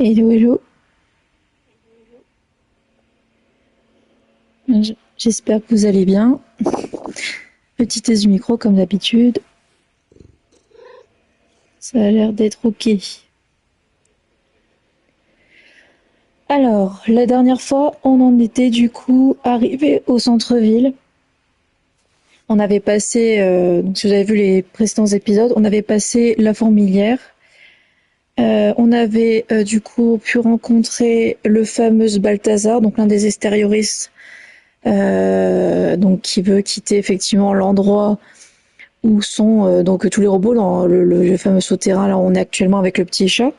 Hello, hello. J'espère que vous allez bien. Petit test du micro comme d'habitude. Ça a l'air d'être ok. Alors, la dernière fois, on en était du coup arrivé au centre-ville. On avait passé, donc si vous avez vu les précédents épisodes, on avait passé la fourmilière. On avait du coup pu rencontrer le fameux Balthazar, donc l'un des extérioristes, donc qui veut quitter effectivement l'endroit où sont donc tous les robots dans le fameux souterrain là où on est actuellement avec le petit chat.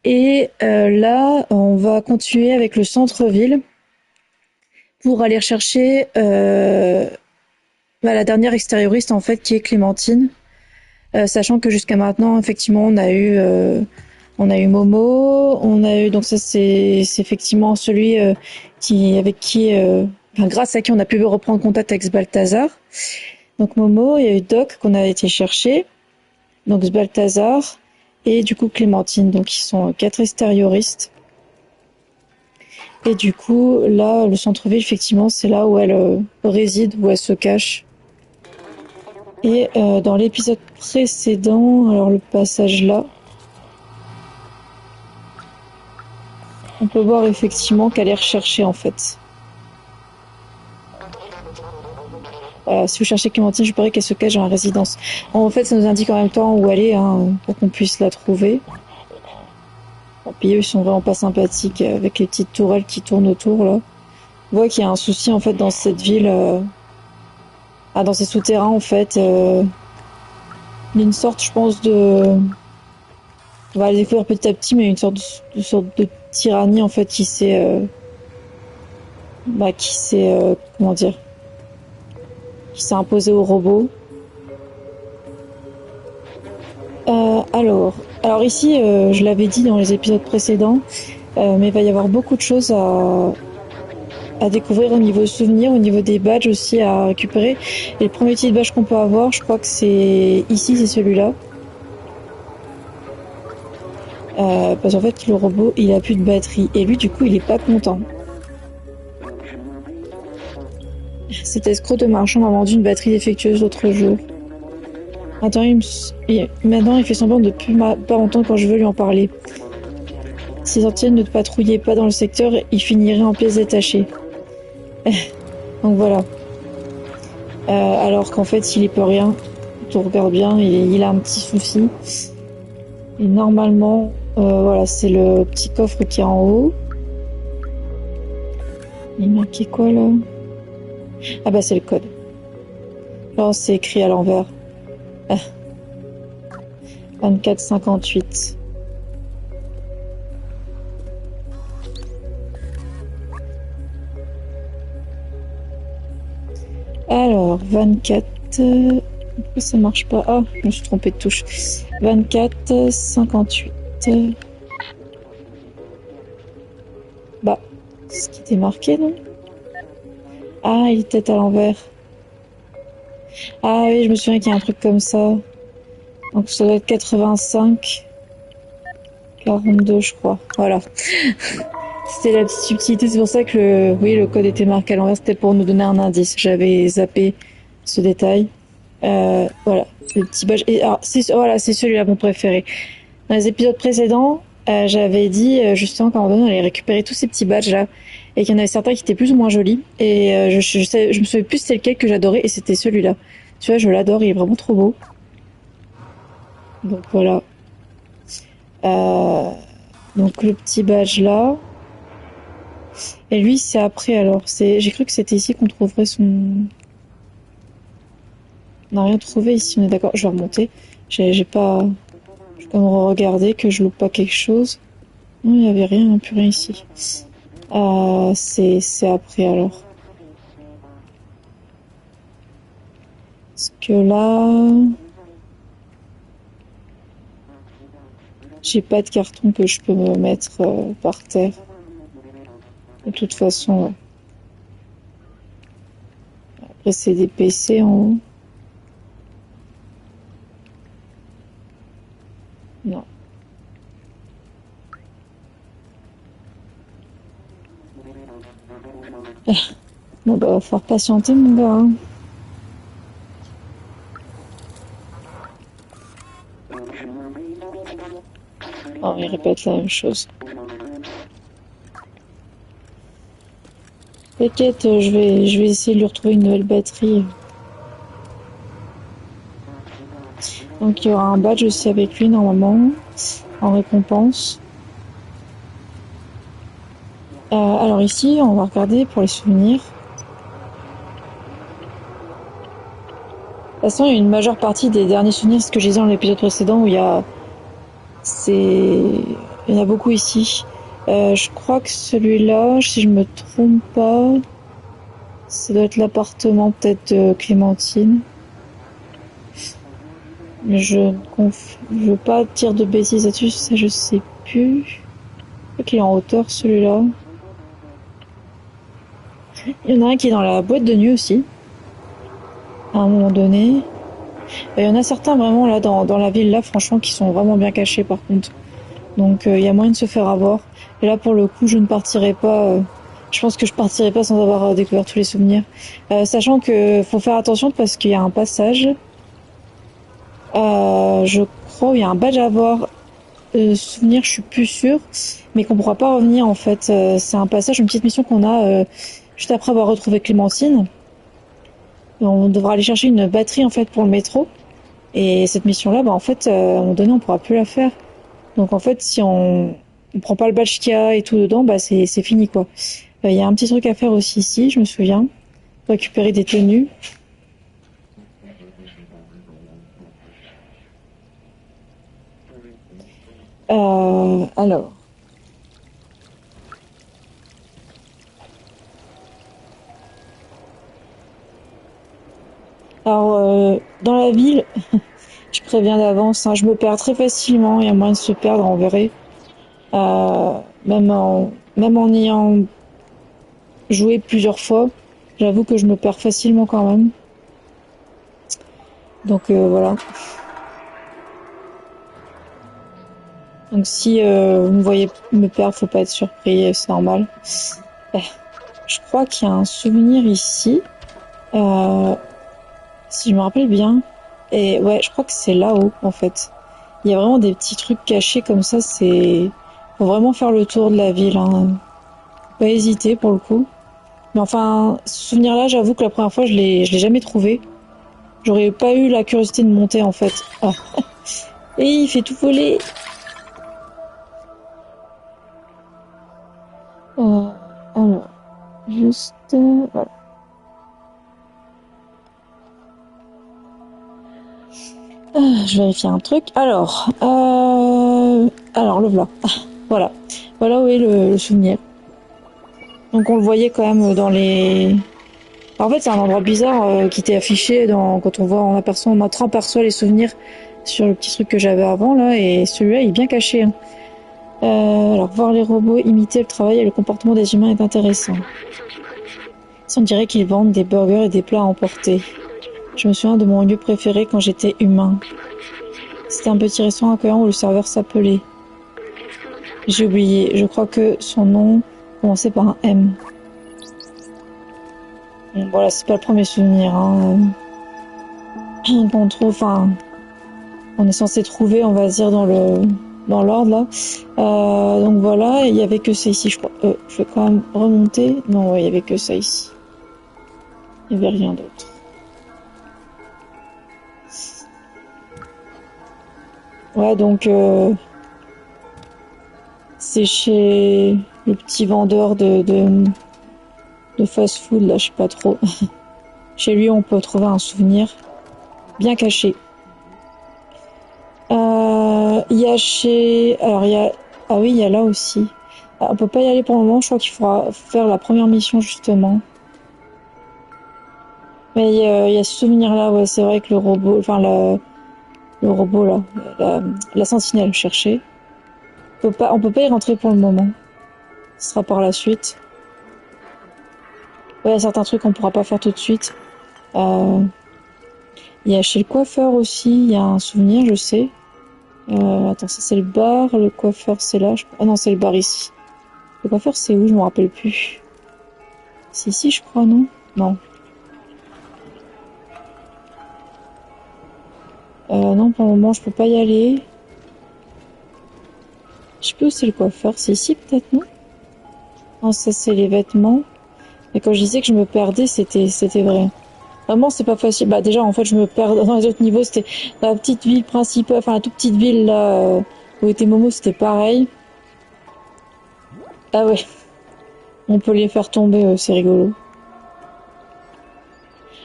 Et là, on va continuer avec le centre-ville pour aller chercher la dernière extérioriste en fait qui est Clémentine. Sachant que jusqu'à maintenant, effectivement, on a eu Momo, on a eu donc ça c'est effectivement celui qui avec qui enfin, grâce à qui on a pu reprendre contact avec Balthazar. Donc Momo, il y a eu Doc qu'on a été chercher, donc Balthazar et du coup Clémentine, donc ils sont quatre extérioristes. Et du coup là, le centre-ville effectivement, c'est là où elle réside, où elle se cache. Et dans l'épisode précédent, alors le passage là, on peut voir effectivement qu'elle est recherchée en fait. Voilà, si vous cherchez Clémentine, je parie qu'elle se cache dans la résidence. En fait, ça nous indique en même temps où elle est, hein, pour qu'on puisse la trouver. Bon, puis eux, ils sont vraiment pas sympathiques avec les petites tourelles qui tournent autour là. On voit qu'il y a un souci en fait dans cette ville, dans ces souterrains en fait. Il y a une sorte, je pense, on va le découvrir petit à petit, mais une sorte de tyrannie en fait qui s'est, comment dire, qui s'est imposée aux robots. Alors ici, je l'avais dit dans les épisodes précédents, mais il va y avoir beaucoup de choses à découvrir au niveau souvenirs, au niveau des badges aussi à récupérer. Et le premier petit badge qu'on peut avoir, je crois que c'est ici, c'est celui-là. Parce qu'en fait, le robot, il a plus de batterie. Et lui, du coup, il est pas content. Cet escroc de marchand m'a vendu une batterie défectueuse l'autre jour. Attends, maintenant, il fait semblant de ne plus pas entendre quand je veux lui en parler. Si Antienne ne patrouillait pas dans le secteur, il finirait en pièces détachées. Donc voilà. Alors qu'en fait, il y peut rien. On regarde bien, il a un petit souci. Et normalement, voilà, c'est le petit coffre qui est en haut. Il est marqué quoi là? Ah bah c'est le code. Là, c'est écrit à l'envers. Ah, 2458. Alors, 24. Pourquoi ça marche pas? Ah, je me suis trompée de touche. 24, 58. Bah, c'est ce qui était marqué, non? Ah, il était à l'envers. Ah oui, je me souviens qu'il y a un truc comme ça. Donc ça doit être 85, 42, je crois. Voilà. C'était la petite subtilité, c'est pour ça que le code était marqué à l'envers, c'était pour nous donner un indice. J'avais zappé ce détail. Voilà, le petit badge. Et alors, voilà, c'est celui-là mon préféré. Dans les épisodes précédents, j'avais dit justement qu'à un moment donné, on allait récupérer tous ces petits badges là, et qu'il y en avait certains qui étaient plus ou moins jolis. Et je me souviens plus c'était lequel que j'adorais, et c'était celui-là. Tu vois, je l'adore, il est vraiment trop beau. Donc voilà. Euh, donc le petit badge là. Et lui, c'est après alors. J'ai cru que c'était ici qu'on trouverait son. On n'a rien trouvé ici, on est d'accord. Je vais remonter. J'ai pas. Je vais me regarder que je loupe pas quelque chose. Non, il y avait rien, plus rien ici. C'est après alors. Parce que là, j'ai pas de carton que je peux me mettre par terre. De toute façon, ouais. Après c'est des PC en haut. Non. bah, va falloir patienter, mon gars. Hein. Oh, il répète la même chose. T'inquiète, je vais essayer de lui retrouver une nouvelle batterie. Donc il y aura un badge aussi avec lui normalement, en récompense. Alors ici, on va regarder pour les souvenirs. De toute façon, il y a une majeure partie des derniers souvenirs, ce que j'ai dit dans l'épisode précédent, où il y a... Il y en a beaucoup ici. Je crois que celui-là, si je me trompe pas, ça doit être l'appartement peut-être de Clémentine. Mais je veux pas dire de bêtises là-dessus, ça je sais plus. Je crois qu'il est en hauteur celui-là. Il y en a un qui est dans la boîte de nuit aussi, à un moment donné. Il y en a certains vraiment là dans la ville là, franchement, qui sont vraiment bien cachés par contre. Donc il y a moyen de se faire avoir. Et là pour le coup, je ne partirai pas. Je pense que je partirai pas sans avoir découvert tous les souvenirs. Sachant que faut faire attention parce qu'il y a un passage. Je crois où il y a un badge à avoir. Souvenir, je suis plus sûre, mais qu'on pourra pas revenir en fait. C'est un passage, une petite mission qu'on a juste après avoir retrouvé Clémentine. On devra aller chercher une batterie en fait pour le métro. Et cette mission-là, bah en fait, à un moment donné, on pourra plus la faire. Donc en fait, si on prend pas le badge qu'il y a et tout dedans, bah c'est fini quoi. Il y a un petit truc à faire aussi ici, je me souviens. Récupérer des tenues. Alors. Dans la ville, je préviens d'avance, hein, je me perds très facilement. Il y a moyen de se perdre, on verrait. Même en ayant joué plusieurs fois, j'avoue que je me perds facilement quand même. Donc voilà. Donc si vous me voyez me perdre, faut pas être surpris, c'est normal. Je crois qu'il y a un souvenir ici. Si je me rappelle bien. Et ouais, je crois que c'est là-haut en fait. Il y a vraiment des petits trucs cachés comme ça, faut vraiment faire le tour de la ville, hein. Pas hésiter pour le coup. Mais enfin, ce souvenir-là, j'avoue que la première fois, je l'ai jamais trouvé. J'aurais pas eu la curiosité de monter en fait. Ah. Et il fait tout voler. Alors, juste voilà. Je vérifie un truc. Alors le voilà. Voilà où est le souvenir. Donc on le voyait quand même dans les. En fait, c'est un endroit bizarre qui était affiché quand on aperçoit les souvenirs sur le petit truc que j'avais avant là, et celui-là il est bien caché. Hein. Alors voir les robots imiter le travail et le comportement des humains est intéressant. On dirait qu'ils vendent des burgers et des plats à emporter. Je me souviens de mon lieu préféré quand j'étais humain. C'était un petit restaurant accueillant où le serveur s'appelait. J'ai oublié, je crois que son nom commençait par un M. Bon, voilà, c'est pas le premier souvenir. Hein. Qu'on trouve, enfin, on est censé trouver, on va dire, dans l'ordre là. Donc voilà, il y avait que ça ici, je crois. Je vais quand même remonter. Non, ouais, il y avait que ça ici. Il y avait rien d'autre. Ouais, donc c'est chez le petit vendeur de fast-food là, je sais pas trop. Chez lui, on peut trouver un souvenir bien caché. Il y a chez... Alors, il y a... Ah oui, il y a là aussi. On peut pas y aller pour le moment, je crois qu'il faudra faire la première mission, justement. Mais il y a ce souvenir-là, ouais, c'est vrai que le robot... Enfin, le robot, là. La sentinelle, chercher. On peut pas y rentrer pour le moment. Ce sera par la suite. Ouais, il y a certains trucs qu'on pourra pas faire tout de suite. Il y a chez le coiffeur aussi, il y a un souvenir, je sais. Attends, ça c'est le bar, le coiffeur c'est là. Ah non, c'est le bar ici. Le coiffeur c'est où? Je me rappelle plus. C'est ici, je crois, non? Non. Non, pour le moment, je peux pas y aller. Je sais plus où c'est le coiffeur. C'est ici, peut-être, non? Non, ça, c'est les vêtements. Et quand je disais que je me perdais, c'était vrai. Vraiment, c'est pas facile. Bah, déjà, en fait, je me perds dans les autres niveaux. C'était la petite ville principale, enfin, la toute petite ville, là, où était Momo, c'était pareil. Ah ouais, on peut les faire tomber, c'est rigolo.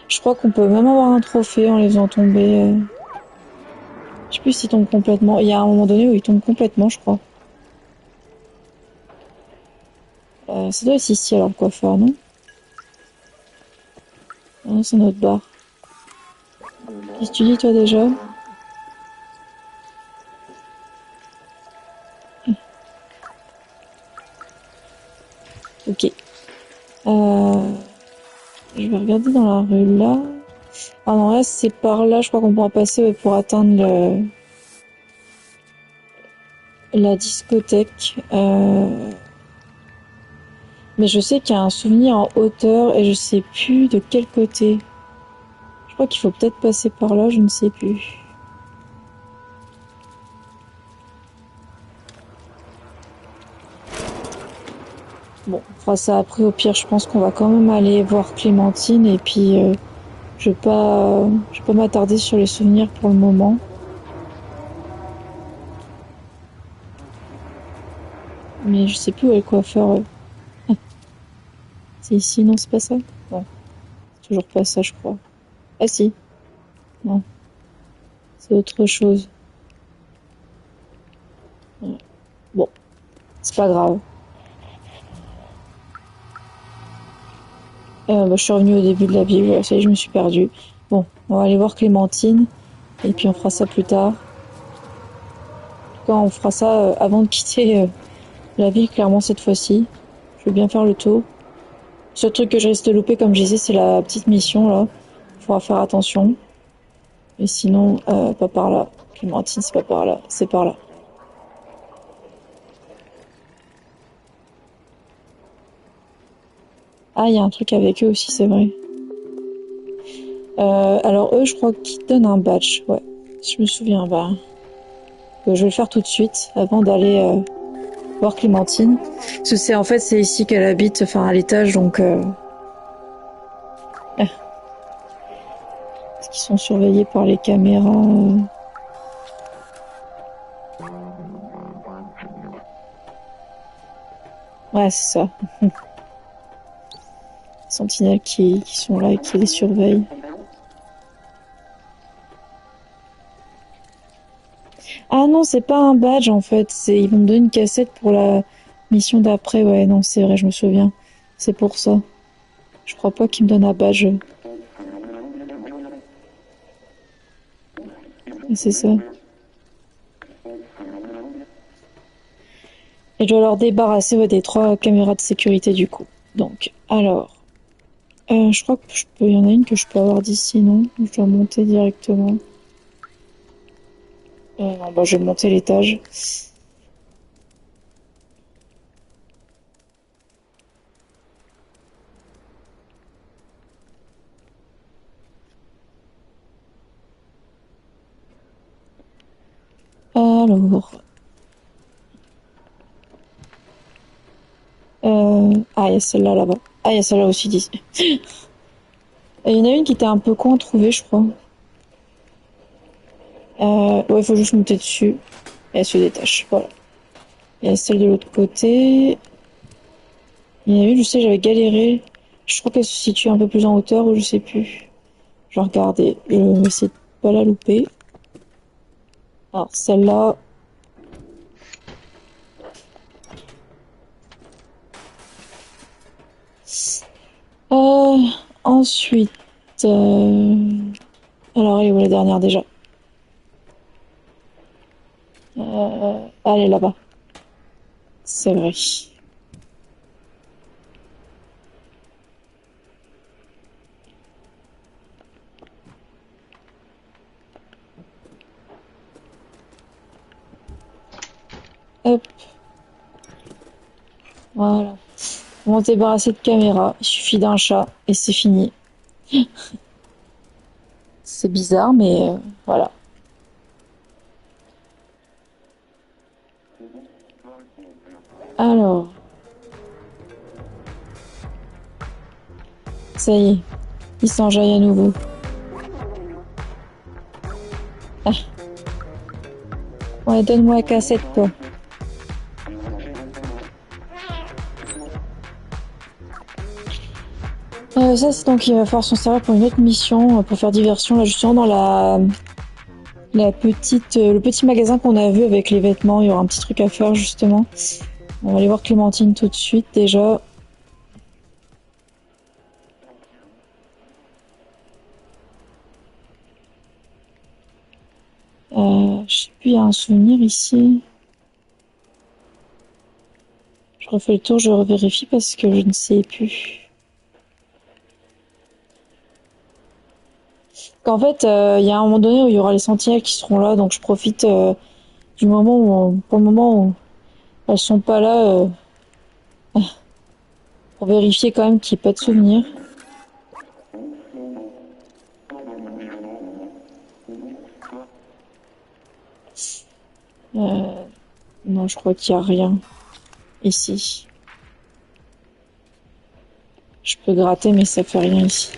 Je crois qu'on peut même avoir un trophée en les faisant tomber. Je sais plus s'ils tombent complètement. Il y a un moment donné où ils tombent complètement, je crois. Ça doit être ici, alors, le coiffeur, non? Ah non, c'est notre bar. Qu'est-ce que tu dis, toi, déjà? Ok. Je vais regarder dans la rue, là. Ah non, là, c'est par là, je crois qu'on pourra passer ouais, pour atteindre la discothèque. Mais je sais qu'il y a un souvenir en hauteur et je sais plus de quel côté. Je crois qu'il faut peut-être passer par là, je ne sais plus. Bon, on fera ça après. Au pire, je pense qu'on va quand même aller voir Clémentine et puis je vais pas m'attarder sur les souvenirs pour le moment. Mais je sais plus où est le coiffeur. Ah, c'est ici, non, c'est pas ça? Non, c'est toujours pas ça, je crois. Ah si, non, c'est autre chose. Ouais. Bon, c'est pas grave. Bah, je suis revenue au début de la ville, voilà, ça y est, je me suis perdue. Bon, on va aller voir Clémentine et puis on fera ça plus tard. En tout cas, on fera ça avant de quitter la ville, clairement, cette fois-ci. Je veux bien faire le tour. Le seul truc que je risque de louper, comme je disais, c'est la petite mission, là. Il faudra faire attention. Et sinon, pas par là. Clémentine, c'est pas par là, c'est par là. Ah, il y a un truc avec eux aussi, c'est vrai. Alors eux, je crois qu'ils donnent un badge, ouais. Si je me souviens, bah, je vais le faire tout de suite, avant d'aller voir Clémentine. Parce que c'est en fait c'est ici qu'elle habite, enfin à l'étage, donc parce qu'ils sont surveillés par les caméras. Ouais, c'est ça. Sentinelles qui sont là et qui les surveillent. Ah non, c'est pas un badge en fait, c'est ils vont me donner une cassette pour la mission d'après. Ouais, non, c'est vrai, je me souviens. C'est pour ça. Je crois pas qu'ils me donnent un badge. Et c'est ça. Et je dois leur débarrasser ouais, des 3 caméras de sécurité du coup. Donc, alors, je crois que je peux. Il y en a une que je peux avoir d'ici, non? Je dois monter directement. Non, bah je vais monter l'étage. Alors, ah il y a celle-là là-bas. Ah il y a celle-là aussi d'ici. Et il y en a une qui était un peu con à trouver, je crois. Ouais, il faut juste monter dessus. Et elle se détache. Voilà. Il y a celle de l'autre côté. Il y en a une, je sais, j'avais galéré. Je crois qu'elle se situe un peu plus en hauteur ou je sais plus. Je vais regarder. Je vais essayer de pas la louper. Alors, celle-là. Euh, ensuite. Alors, elle est où la dernière déjà? Elle est là-bas. C'est vrai. Hop, voilà. Comment se débarrasser de caméra? Il suffit d'un chat et c'est fini. C'est bizarre, mais voilà. Alors, ça y est, il s'enjaille à nouveau. Ah. Ouais, donne-moi la cassette, toi. Ça, c'est donc il va falloir s'en servir pour une autre mission, pour faire diversion, là, justement, dans la petite, le petit magasin qu'on a vu avec les vêtements. Il y aura un petit truc à faire, justement. On va aller voir Clémentine tout de suite, déjà. Je sais plus, il y a un souvenir ici. Je refais le tour, je revérifie parce que je ne sais plus. Qu'en fait, il y a un moment donné où il y aura les sentinelles qui seront là, donc je profite du moment où, pour le moment où elles sont pas là, pour vérifier quand même qu'il n'y ait pas de souvenirs. Non, je crois qu'il n'y a rien ici. Je peux gratter, mais ça fait rien ici.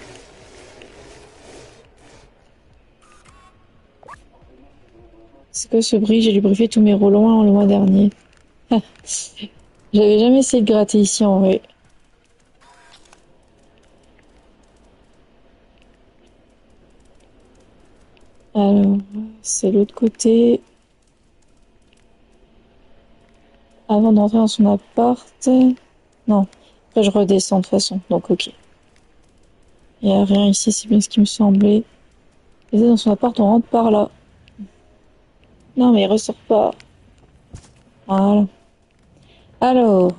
C'est quoi ce bruit? J'ai dû briefer tous mes rôles loin le mois dernier. J'avais jamais essayé de gratter ici en vrai. Alors, c'est l'autre côté. Avant d'entrer dans son appart. Non. Après, je redescends de toute façon. Donc, ok. Il n'y a rien ici, c'est bien ce qui me semblait. Et dans son appart, on rentre par là. Non, mais il ressort pas. Voilà. Alors.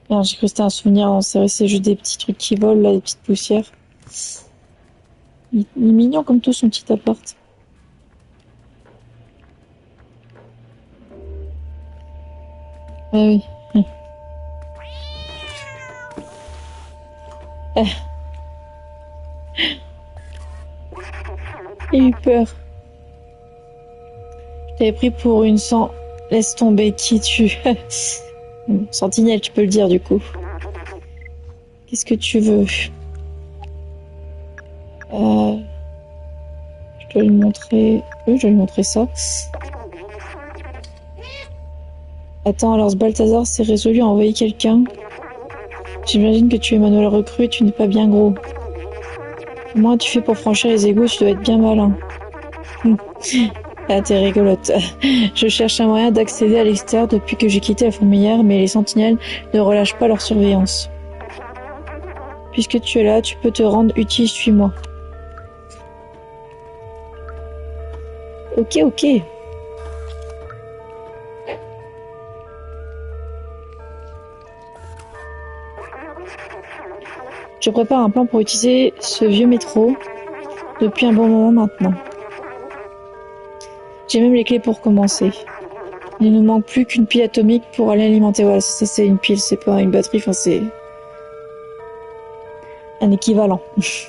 Merde, j'ai cru que c'était un souvenir. Non, c'est vrai, c'est juste des petits trucs qui volent, là, des petites poussières. Il est mignon comme tout son petit appart. Ah oui. J'ai eu peur. Je t'avais pris pour une sang. Laisse tomber, qui es-tu? Sentinelle, tu peux le dire du coup. Qu'est-ce que tu veux? Je dois lui montrer. Oui, je dois lui montrer ça. Attends, alors ce Balthazar s'est résolu à envoyer quelqu'un. J'imagine que tu es Manuel recrue et tu n'es pas bien gros. Comment tu fais pour franchir les égouts? Tu dois être bien malin. Ah, t'es rigolote. Je cherche un moyen d'accéder à l'extérieur depuis que j'ai quitté la fourmilière, mais les sentinelles ne relâchent pas leur surveillance. Puisque tu es là, tu peux te rendre utile, suis-moi. Ok, ok. Je prépare un plan pour utiliser ce vieux métro depuis un bon moment maintenant. J'ai même les clés pour commencer. Il ne nous manque plus qu'une pile atomique pour aller alimenter. Voilà, ça c'est une pile, c'est pas une batterie, enfin c'est un équivalent. Je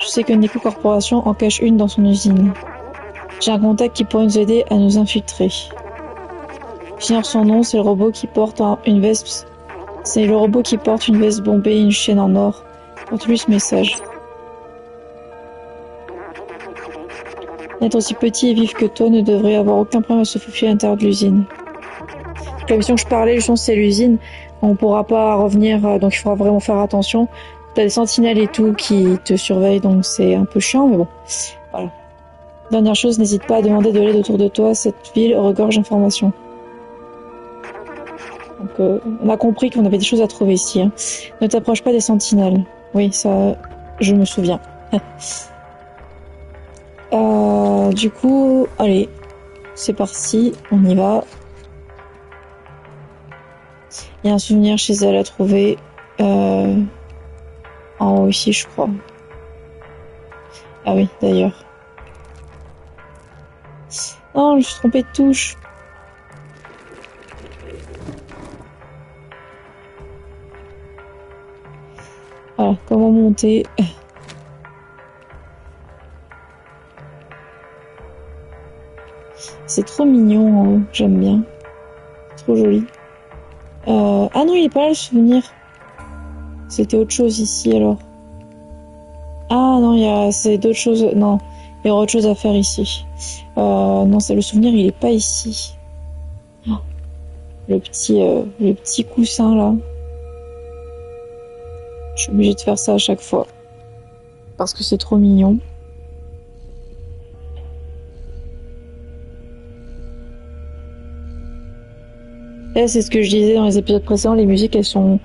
sais que Neko Corporation en cache une dans son usine. J'ai un contact qui pourrait nous aider à nous infiltrer. J'ignore son nom, c'est le robot qui porte une veste. C'est le robot qui porte une veste bombée et une chaîne en or. Porte-lui ce message. Être aussi petit et vif que toi ne devrait avoir aucun problème à se faufiler à l'intérieur de l'usine. La mission que je parlais, justement, c'est l'usine. On pourra pas revenir, donc il faudra vraiment faire attention. T'as des sentinelles et tout qui te surveillent, donc c'est un peu chiant, mais bon. Voilà. Dernière chose, n'hésite pas à demander de l'aide autour de toi. Cette ville regorge d'informations. Donc, on a compris qu'on avait des choses à trouver ici. Hein. Ne t'approche pas des sentinelles. Oui, ça, je me souviens. Du coup, allez, c'est parti, on y va. Il y a un souvenir chez elle à trouver. En haut ici, je crois. Ah oui, d'ailleurs. Non, je me suis trompée de touche. Voilà, comment monter. C'est trop mignon, hein. J'aime bien. Trop joli. Ah non, il est pas là le souvenir. C'était autre chose ici alors. Ah non, c'est d'autres choses. Non, il y aura autre chose à faire ici. Non, c'est le souvenir, il est pas ici. Oh, le petit coussin là. Je suis obligée de faire ça à chaque fois. Parce que c'est trop mignon. Et c'est ce que je disais dans les épisodes précédents, les musiques elles sont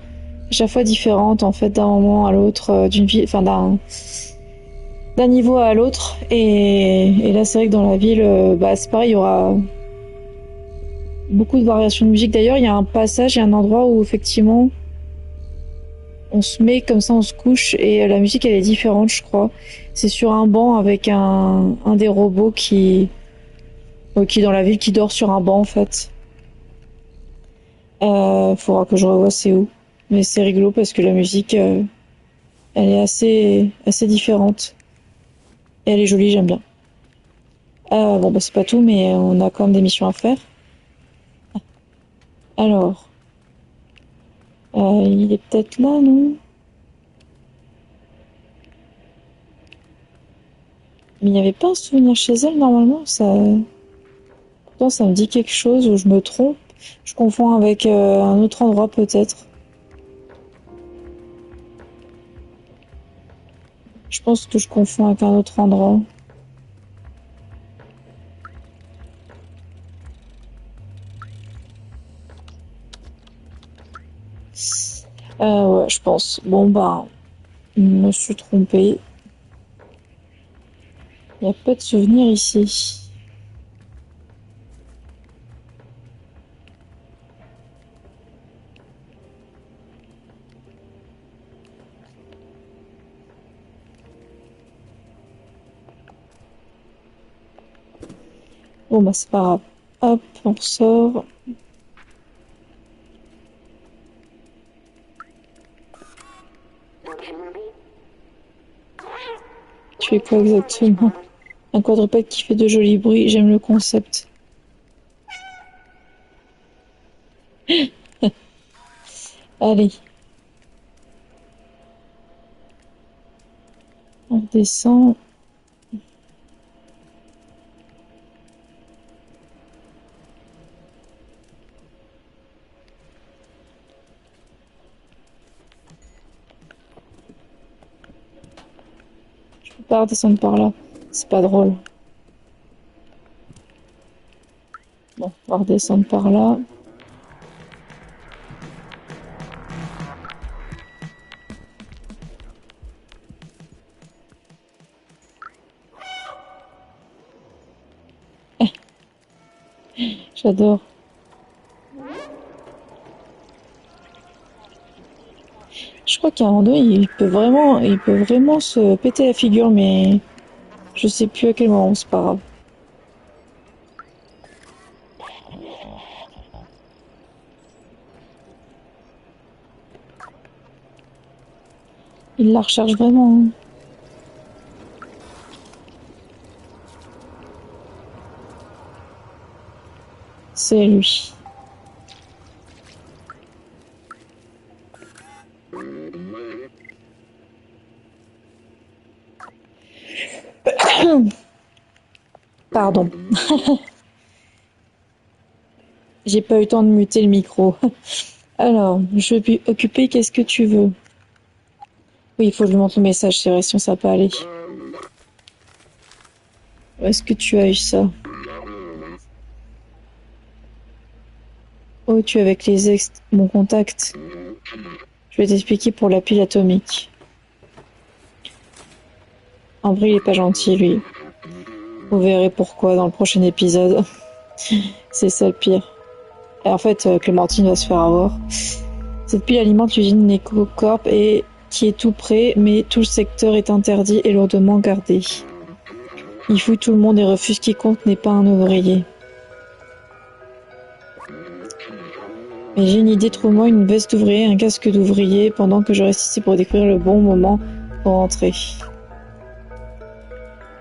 à chaque fois différentes en fait d'un moment à l'autre, d'une ville, enfin d'un niveau à l'autre. Et là c'est vrai que dans la ville, bah c'est pareil, il y aura beaucoup de variations de musique. D'ailleurs, il y a un passage, il y a un endroit où effectivement on se met comme ça, on se couche et la musique elle est différente, je crois. C'est sur un banc avec un des robots qui est dans la ville qui dort sur un banc en fait. Faudra que je revoie c'est où. Mais c'est rigolo parce que la musique elle est assez différente. Et elle est jolie, j'aime bien. Bon bah c'est pas tout mais on a quand même des missions à faire. Alors, il est peut-être là, non? Mais il n'y avait pas un souvenir chez elle normalement, ça. Pourtant ça me dit quelque chose ou je me trompe. Je confonds avec un autre endroit peut-être. Je pense que je confonds avec un autre endroit. Ouais, je pense. Bon bah, je me suis trompée. Il n'y a pas de souvenir ici. Bon bah c'est pas grave. Hop, on sort. Tu fais quoi exactement? Un quadrupède qui fait de jolis bruits, j'aime le concept. Allez, on descend. Je peux pas redescendre par là. C'est pas drôle. Bon, on va redescendre par là. J'adore. Je crois qu'à un moment donné, il peut vraiment se péter la figure, mais je sais plus à quel moment, c'est pas grave. Il la recherche vraiment, hein. C'est lui. Pardon. J'ai pas eu le temps de muter le micro. Alors, je suis occupée, qu'est-ce que tu veux? Oui, il faut que je lui montre le message, c'est vrai, sinon ça va pas aller. Où est-ce que tu as eu ça? Oh, tu es avec les ex, mon contact. Je vais t'expliquer pour la pile atomique. En vrai, il est pas gentil, lui. Vous verrez pourquoi dans le prochain épisode. C'est ça le pire. Et en fait, Clémentine va se faire avoir. Cette pile alimente l'usine Necocorp et qui est tout près, mais tout le secteur est interdit et lourdement gardé. Il fouille tout le monde et refuse quiconque n'est pas un ouvrier. Mais j'ai une idée, trouve-moi une veste d'ouvrier, un casque d'ouvrier, pendant que je reste ici pour découvrir le bon moment pour rentrer.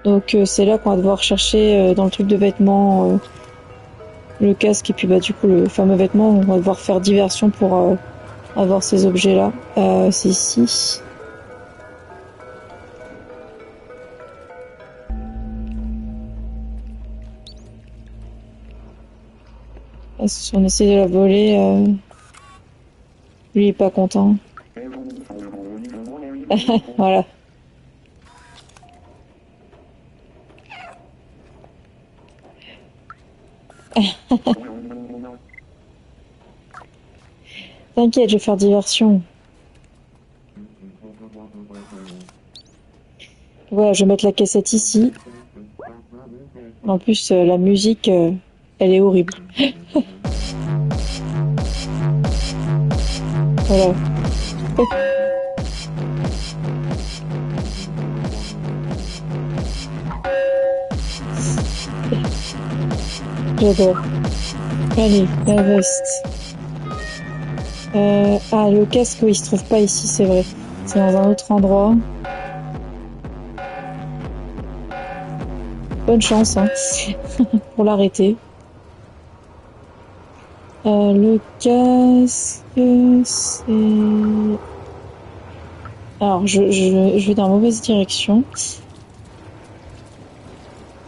Donc c'est là qu'on va devoir chercher dans le truc de vêtements le casque et puis bah du coup le fameux vêtement. On va devoir faire diversion pour avoir ces objets-là. C'est ici. Si on essaie de la voler, lui il est pas content. Voilà. T'inquiète, je vais faire diversion. Voilà, je vais mettre la cassette ici. En plus, la musique, elle est horrible. Voilà. J'adore. Allez, la veste. Ah, le casque, oui, il se trouve pas ici, c'est vrai. C'est dans un autre endroit. Bonne chance, hein, pour l'arrêter. Le casque, c'est... Alors, je vais dans la mauvaise direction.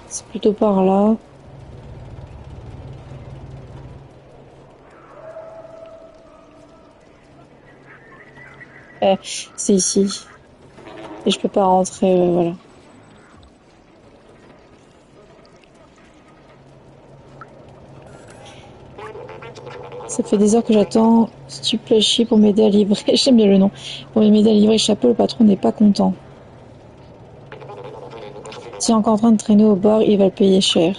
C'est plutôt par là. C'est ici. Et je peux pas rentrer, voilà. Ça fait des heures que j'attends Stuplachi pour m'aider à livrer. J'aime bien le nom. Pour m'aider à livrer le chapeau, le patron n'est pas content. S'il est encore en train de traîner au bar, il va le payer cher.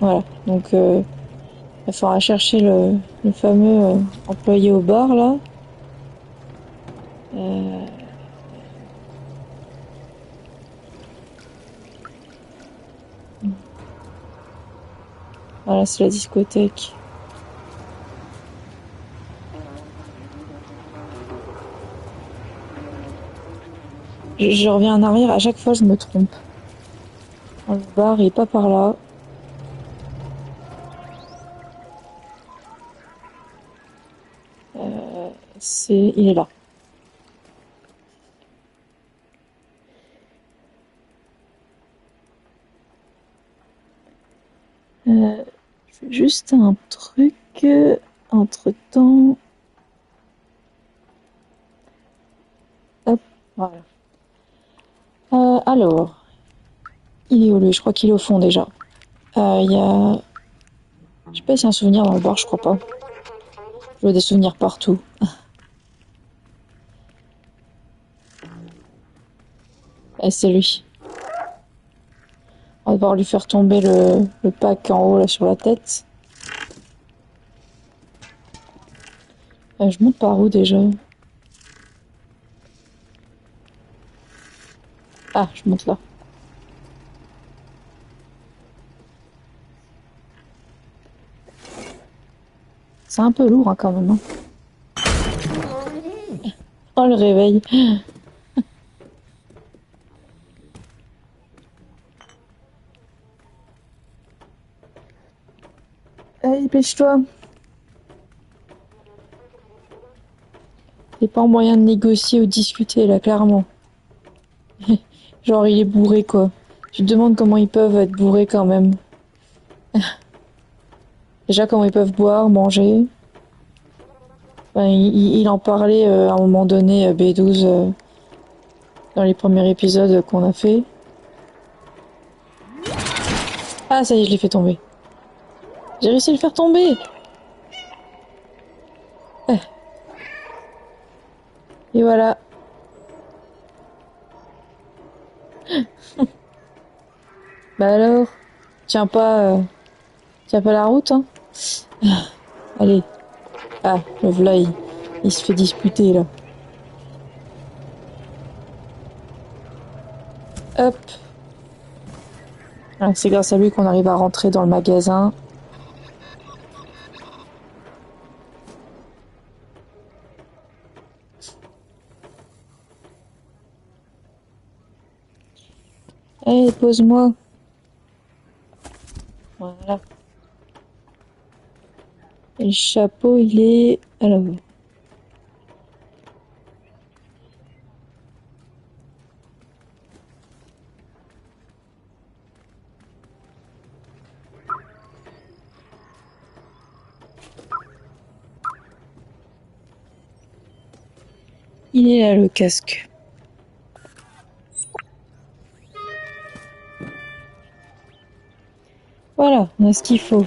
Voilà. Donc, il faudra chercher le fameux employé au bar, là. Voilà, c'est la discothèque. Je reviens en arrière, à chaque fois je me trompe. Le bar il est pas par là. Il est là. Juste un truc entre-temps. Hop, voilà. Alors, il est où lui? Je crois qu'il est au fond déjà. Il y a... Je sais pas si y a un souvenir dans le bar, je crois pas. Je vois des souvenirs partout. C'est lui. On va devoir lui faire tomber le pack en haut là sur la tête. Je monte par où déjà? Ah, je monte là. C'est un peu lourd hein, quand même. Hein. Oh le réveil. Allez, pêche-toi. Il n'y a pas moyen de négocier ou discuter là, clairement. Genre il est bourré quoi. Tu te demandes comment ils peuvent être bourrés quand même. Déjà comment ils peuvent boire, manger. Enfin, il en parlait à un moment donné B12 dans les premiers épisodes qu'on a fait. Ah ça y est, je l'ai fait tomber. J'ai réussi à le faire tomber. Et voilà. Bah alors, tiens pas la route, hein. Allez. Ah, le voilà, il se fait disputer là. Hop. C'est grâce à lui qu'on arrive à rentrer dans le magasin. Allez, pose-moi. Voilà. Et le chapeau, il est à l'avant. Il est là, le casque. Voilà, on a ce qu'il faut.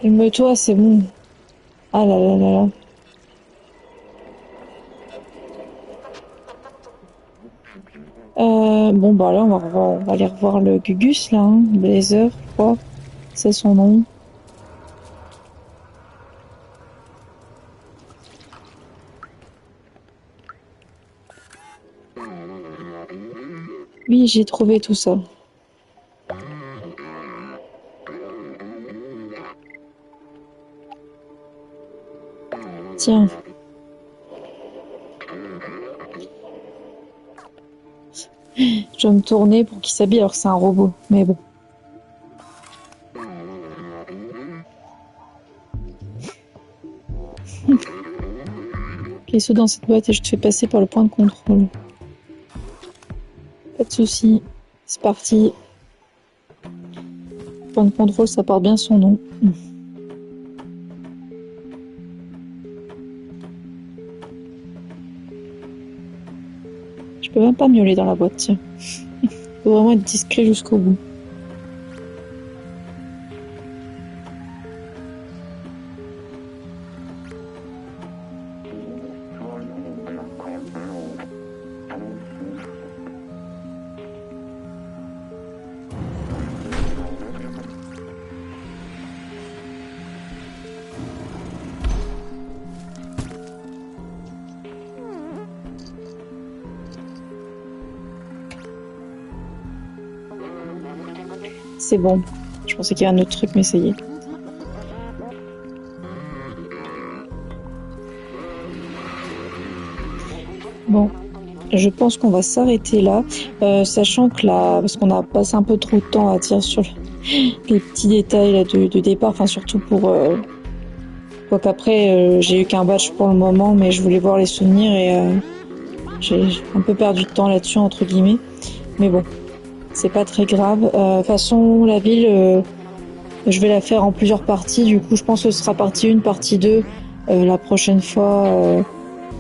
Calme-toi, c'est bon. Ah là là là là. Bon bah là on va aller revoir le Gugus là, hein. Blazer, je crois. C'est son nom. Oui, j'ai trouvé tout ça. Tiens. Je vais me tourner pour qu'il s'habille alors que c'est un robot. Mais bon. Ok, saute dans cette boîte et je te fais passer par le point de contrôle. Pas de soucis. C'est parti. Le point de contrôle, ça porte bien son nom. Je peux même pas miauler dans la boîte, tiens. Faut vraiment être discret jusqu'au bout. C'est bon. Je pensais qu'il y avait un autre truc, mais ça y est. Bon, je pense qu'on va s'arrêter là, sachant que là, parce qu'on a passé un peu trop de temps à dire sur les petits détails là, de départ, enfin surtout pour... quoi qu'après, j'ai eu qu'un badge pour le moment, mais je voulais voir les souvenirs et j'ai un peu perdu de temps là-dessus, entre guillemets. Mais bon, c'est pas très grave. De toute façon, la ville, je vais la faire en plusieurs parties. Du coup, je pense que ce sera partie 1, partie 2. La prochaine fois,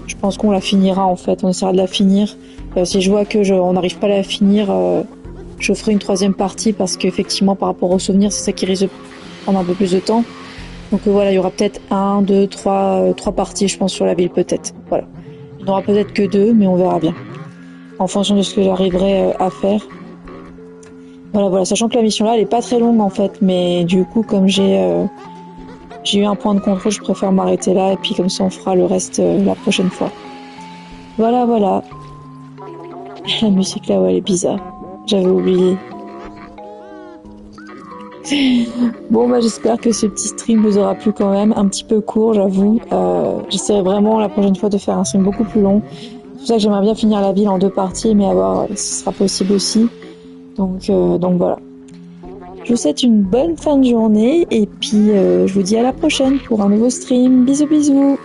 je pense qu'on la finira en fait. On essaiera de la finir. Si je vois que on n'arrive pas à la finir, je ferai une 3e partie parce qu'effectivement, par rapport aux souvenirs, c'est ça qui risque de prendre un peu plus de temps. Donc voilà, il y aura peut-être 1, 2, 3 parties, je pense, sur la ville peut-être. Voilà. Il n'y en aura peut-être que 2, mais on verra bien. En fonction de ce que j'arriverai à faire. Voilà, sachant que la mission là, elle est pas très longue en fait, mais du coup, comme j'ai eu un point de contrôle, je préfère m'arrêter là, et puis comme ça, on fera le reste la prochaine fois. Voilà. La musique là, ouais, elle est bizarre. J'avais oublié. Bon, bah j'espère que ce petit stream vous aura plu quand même, un petit peu court, j'avoue. J'essaierai vraiment la prochaine fois de faire un stream beaucoup plus long. C'est pour ça que j'aimerais bien finir la ville en 2 parties, mais à voir si ce sera possible aussi. Donc voilà. Je vous souhaite une bonne fin de journée et puis je vous dis à la prochaine pour un nouveau stream. Bisous bisous.